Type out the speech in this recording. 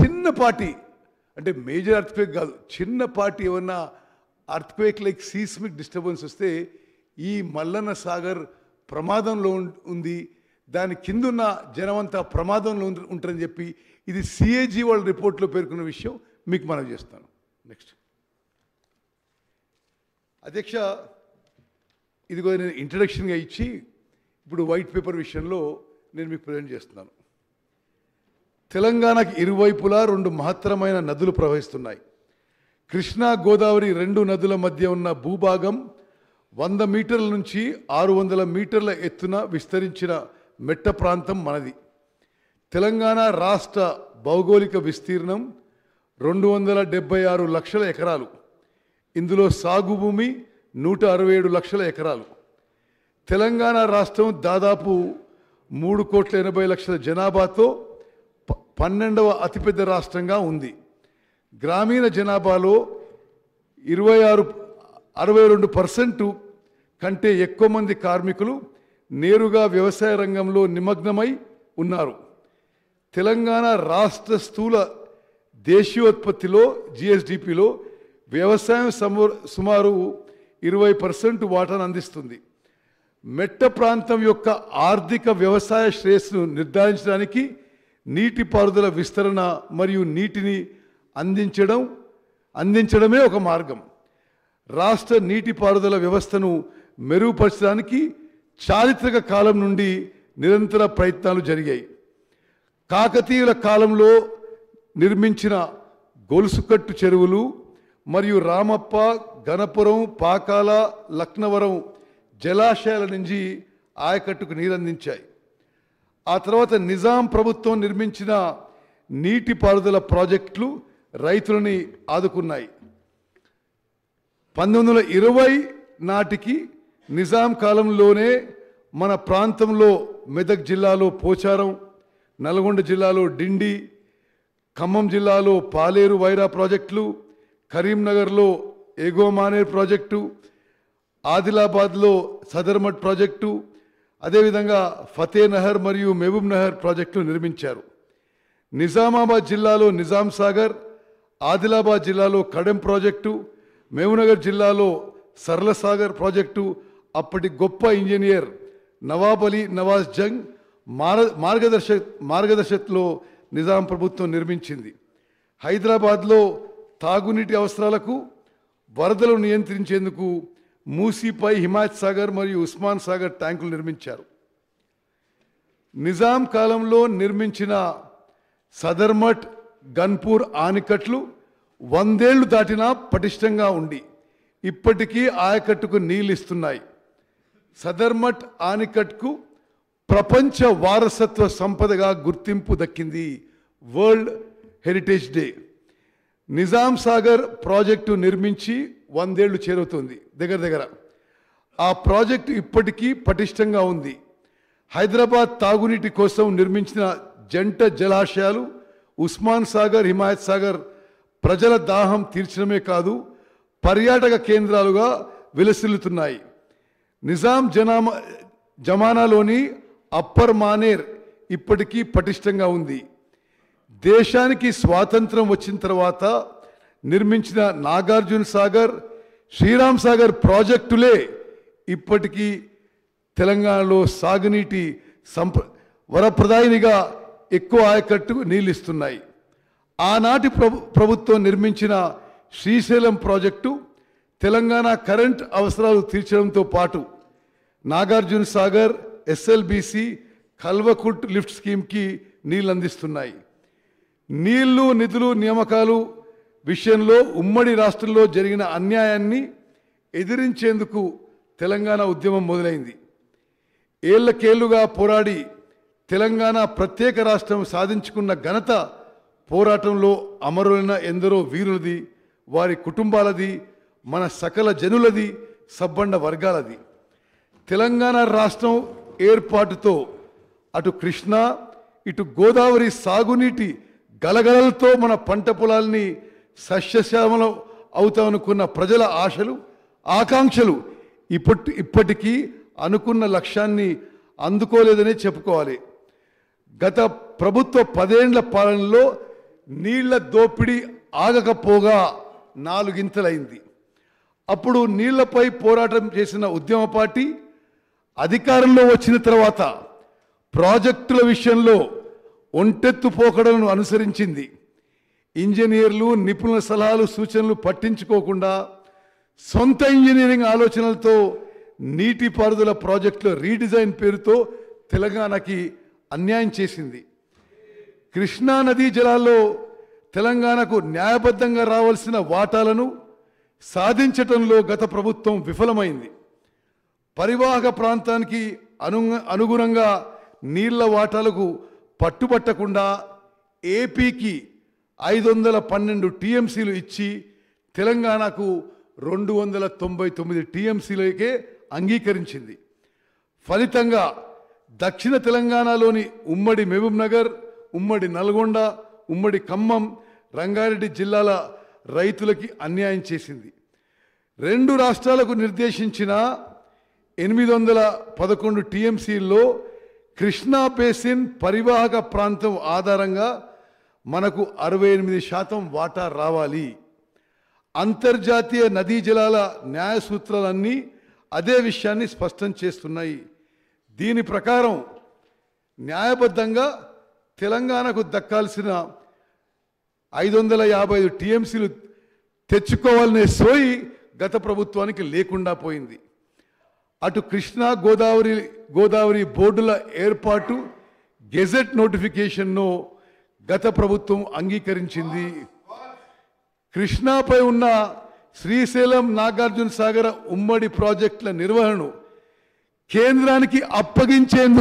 చిన్నపాటి అంటే major earthquake కాదు, చిన్నపాటి ఏమన్నా అర్త్క్వేక్ లైక్ సీస్మిక్ డిస్టర్బెన్స్ వస్తే ఈ మల్లన్న సాగర్ ప్రమాదంలో ఉంది, దాని కిందున్న జనమంతా ప్రమాదంలో ఉంటారని చెప్పి ఇది సిఏజీ వాళ్ళ రిపోర్ట్లో పేర్కొన్న విషయం మీకు మనం చేస్తాను. నెక్స్ట్ అధ్యక్ష, ఇదిగో నేను ఇంట్రడక్షన్గా ఇచ్చి ఇప్పుడు వైట్ పేపర్ విషయంలో నేను మీకు ప్రజెంట్ చేస్తున్నాను. తెలంగాణకి ఇరువైపులా 2 మహత్తరమైన నదులు ప్రవహిస్తున్నాయి. కృష్ణా గోదావరి 2 నదుల మధ్య ఉన్న భూభాగం 100 మీటర్ల నుంచి 600 మీటర్ల ఎత్తున విస్తరించిన మెట్ట ప్రాంతం మనది. తెలంగాణ రాష్ట్ర భౌగోళిక విస్తీర్ణం 276 లక్షల ఎకరాలు. ఇందులో సాగు భూమి 167 లక్షల ఎకరాలు. తెలంగాణ రాష్ట్రం దాదాపు 3,80,00,000 జనాభాతో 12వ అతిపెద్ద రాష్ట్రంగా ఉంది. గ్రామీణ జనాభాలో 62% కంటే ఎక్కువ మంది కార్మికులు నేరుగా వ్యవసాయ రంగంలో నిమగ్నమై ఉన్నారు. తెలంగాణ రాష్ట్ర స్థూల దేశీయోత్పత్తిలో జిఎస్డిపిలో వ్యవసాయం సుమారు 20% వాటాను అందిస్తుంది. మెట్ట ప్రాంతం యొక్క ఆర్థిక వ్యవసాయ శ్రేయస్సును నిర్ధారించడానికి నీటిపారుదల విస్తరణ మరియు నీటిని అందించడమే ఒక మార్గం. రాష్ట్ర నీటిపారుదల వ్యవస్థను మెరుగుపరచడానికి చారిత్రక కాలం నుండి నిరంతర ప్రయత్నాలు జరిగాయి. కాకతీయుల కాలంలో నిర్మించిన గొలుసుకట్టు చెరువులు మరియు రామప్ప, గణపురం, పాకాల, లక్నవరం జలాశయాల నుంచి ఆయకట్టుకు నీరందించాయి. ఆ తర్వాత నిజాం ప్రభుత్వం నిర్మించిన నీటిపారుదల ప్రాజెక్టులు రైతులని ఆదుకున్నాయి. 1920 నాటికి నిజాం కాలంలోనే మన ప్రాంతంలో మెదక్ జిల్లాలో పోచారం, నల్గొండ జిల్లాలో డిండి, ఖమ్మం జిల్లాలో పాలేరు వైరా ప్రాజెక్టులు, కరీంనగర్లో ఎగోమానేర్ ప్రాజెక్టు, ఆదిలాబాద్లో సదర్మట్ ప్రాజెక్టు, అదేవిధంగా ఫతేనహర్ మరియు మహబూబ్ నహర్ ప్రాజెక్టులు నిర్మించారు. నిజామాబాద్ జిల్లాలో నిజాం సాగర్, ఆదిలాబాద్ జిల్లాలో కడెం ప్రాజెక్టు, మహబూబ్నగర్ జిల్లాలో సరళ సాగర్ ప్రాజెక్టు అప్పటి గొప్ప ఇంజనీర్ నవాబ్ అలీ నవాజ్ జంగ్ మార్గదర్శకత్వంలో నిజాం ప్రభుత్వం నిర్మించింది. హైదరాబాద్లో తాగునీటి అవసరాలకు వరదలు నియంత్రించేందుకు మూసీపై హిమాయత్ సాగర్ మరియు ఉస్మాన్ సాగర్ ట్యాంకులు నిర్మించారు. నిజాం కాలంలో నిర్మించిన సదర్మట్, గన్పూర్ ఆనకట్లు 100 ఏళ్లు దాటినా పటిష్టంగా ఉండి ఇప్పటికీ ఆయకట్టుకు నీళ్ళు ఇస్తున్నాయి. సదర్మట్ ఆనకట్కు ప్రపంచ వారసత్వ సంపదగా గుర్తింపు దక్కింది, world heritage day. Nizam Sagar project నిర్మించి 100 ఏళ్లు చేరుతుంది దగ్గర. ఆ ప్రాజెక్టు ఇప్పటికీ పటిష్టంగా ఉంది. హైదరాబాద్ తాగునీటి కోసం నిర్మించిన జంట జలాశయాలు ఉస్మాన్ సాగర్, హిమాయత్ సాగర్ ప్రజల దాహం తీర్చడమే కాదు, పర్యాటక కేంద్రాలుగా విలసిల్లుతున్నాయి. నిజాం జమానాలోని అప్పర్ మానేర్ ఇప్పటికీ పటిష్టంగా ఉంది. దేశానికి స్వాతంత్రం వచ్చిన తర్వాత నిర్మించిన నాగార్జున సాగర్, శ్రీరామ్ సాగర్ ప్రాజెక్టులే ఇప్పటికీ తెలంగాణలో సాగునీటి వరప్రదాయినిగా ఎక్కువ ఆయకట్టుకు నీళ్ళు ఇస్తున్నాయి. ఆనాటి ప్రభుత్వం నిర్మించిన శ్రీశైలం ప్రాజెక్టు తెలంగాణ కరెంట్ అవసరాలు తీర్చడంతో పాటు నాగార్జున సాగర్, ఎస్ఎల్బిసి, కల్వకుట్ లిఫ్ట్ స్కీమ్కి నీళ్ళు అందిస్తున్నాయి. నీళ్లు, నిధులు, నియామకాలు విషయంలో ఉమ్మడి రాష్ట్రంలో జరిగిన అన్యాయాన్ని ఎదిరించేందుకు తెలంగాణ ఉద్యమం మొదలైంది. ఏళ్లకేళ్లుగా పోరాడి తెలంగాణ ప్రత్యేక రాష్ట్రం సాధించుకున్న ఘనత పోరాటంలో అమరులైన ఎందరో వీరులది, వారి కుటుంబాలది, మన సకల జనులది, సబ్బండ వర్గాలది. తెలంగాణ రాష్ట్రం ఏర్పాటుతో అటు కృష్ణా, ఇటు గోదావరి సాగునీటి గలగలలతో మన పంట పొలాల్ని సస్యశ్యామలం అవుతామనుకున్న ప్రజల ఆశలు, ఆకాంక్షలు ఇప్పటికీ అనుకున్న లక్ష్యాన్ని అందుకోలేదనే చెప్పుకోవాలి. గత ప్రభుత్వ 10 ఏళ్ల పాలనలో నీళ్ల దోపిడీ ఆగకపోగా 4 గింతలైంది. అప్పుడు నీళ్లపై పోరాటం చేసిన ఉద్యమ పార్టీ అధికారంలో వచ్చిన తర్వాత ప్రాజెక్టుల విషయంలో ఒంటెత్తు పోకడలను అనుసరించింది. ఇంజనీర్లు, నిపుణుల సలహాలు, సూచనలు పట్టించుకోకుండా సొంత ఇంజనీరింగ్ ఆలోచనలతో నీటిపారుదల ప్రాజెక్టుల రీడిజైన్ పేరుతో తెలంగాణకి అన్యాయం చేసింది. కృష్ణా నదీ జలాల్లో తెలంగాణకు న్యాయబద్ధంగా రావాల్సిన వాటాలను సాధించటంలో గత ప్రభుత్వం విఫలమైంది. పరివాహక ప్రాంతానికి అనుగుణంగా నీళ్ల వాటాలకు పట్టుబట్టకుండా ఏపీకి 512 టీఎంసీలు ఇచ్చి తెలంగాణకు 299 టీఎంసీలకే అంగీకరించింది. ఫలితంగా దక్షిణ తెలంగాణలోని ఉమ్మడి మహబూబ్ నగర్, ఉమ్మడి నల్గొండ, ఉమ్మడి ఖమ్మం, రంగారెడ్డి జిల్లాల రైతులకి అన్యాయం చేసింది. 2 రాష్ట్రాలకు నిర్దేశించిన 811 టీఎంసీల్లో కృష్ణా బేసిన్ పరివాహక ప్రాంతం ఆధారంగా మనకు 68% వాటా రావాలి. అంతర్జాతీయ నదీ జలాల న్యాయ సూత్రాలన్నీ అదే విషయాన్ని స్పష్టం చేస్తున్నాయి. దీని ప్రకారం న్యాయబద్ధంగా తెలంగాణకు దక్కాల్సిన 555 టీఎంసీలు తెచ్చుకోవాలనే సోయి గత ప్రభుత్వానికి లేకుండా పోయింది. అటు కృష్ణా గోదావరి బోర్డుల ఏర్పాటు గెజెట్ నోటిఫికేషన్ను గత ప్రభుత్వం అంగీకరించింది. కృష్ణాపై ఉన్న శ్రీశైలం, నాగార్జున సాగర్ ఉమ్మడి ప్రాజెక్టుల నిర్వహణను కేంద్రానికి అప్పగించేందుకు